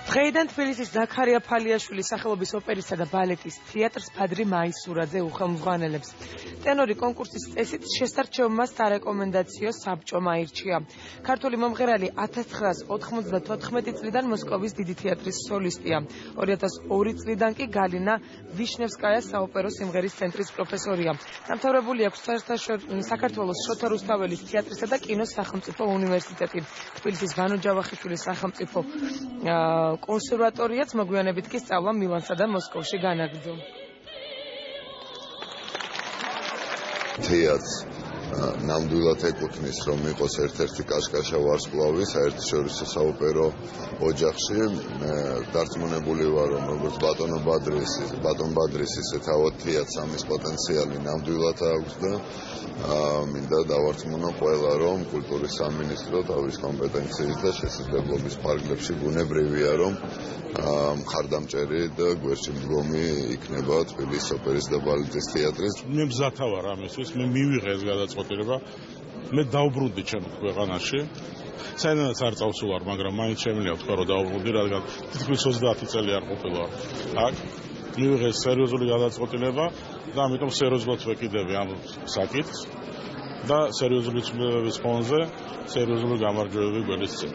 დღეიდან თბილისის ზაქარია ფალიაშვილის სახელობის ოპერისა და ბალეტის თეატრს ბადრი მაისურაძე უხელმძღვანელებს. ტენორი კონკურსის წესით შესარჩევ-მას სარეკომენდაციო საბჭომ აირჩია. ქართული მომღერალი 1994 წლიდან მოსკოვის დიდი თეატრის სოლისტია. 2002 წლიდან კი გალინა ვიშნევსკაიას საოპერო სიმღერის ცენტრის პროფესორია. დამთავრებული აქვს საქართველოს შოთა რუსთაველის თეატრისა და კინოს სახელმწიფო უნივერსიტეტი. თბილისის ვანო ჯავახიშვილის სახელმწიფო კონსერვატორიაც მოგვიანებით კი სწავლა მილანსა და მოსკოვში განაგრძო. თეატრს ნამდვილად ეკუთვნის, რომ იყოს ერთ-ერთი კაშკაშა ვარსკვლავი საერთაშორისო საოპერო ოჯახში. დარწმუნებული ვარ, რომ როგორც ბატონ ბადრის, ისე თავად თეატრს ამის პოტენციალი ნამდვილად აქვს და მინდა დავარწმუნო ყველა, რომ კულტურის სამინისტრო თავის კომპეტენციის და შესაძლებლობის ფარგლებში ბუნებრივია, რომ მხარდამჭერი და გვერდში მდგომი იქნება თბილისის ოპერის და ბალეტის თეატრის. მე მზათა ვარ ამისთვის, მე მივიღე ეს გადაწყვეტილება, მე დავბრუნდი ჩემ ქვეყანაში. საერთოდ არ წავსულარ, მაგრამ მაინც შემიძლია ვთქვა, რომ დავბრუნდი, რადგან თითქმის 30 წელი არ ყოფილვარ აქ. მივიღე სერიოზული გადაწყვეტილება და ამიტომ სერიოზულად ვეკიდები ამ საკითხს და სერიოზული ცვლილებების ფონზე სერიოზული გამარჯვებები გველის წინ.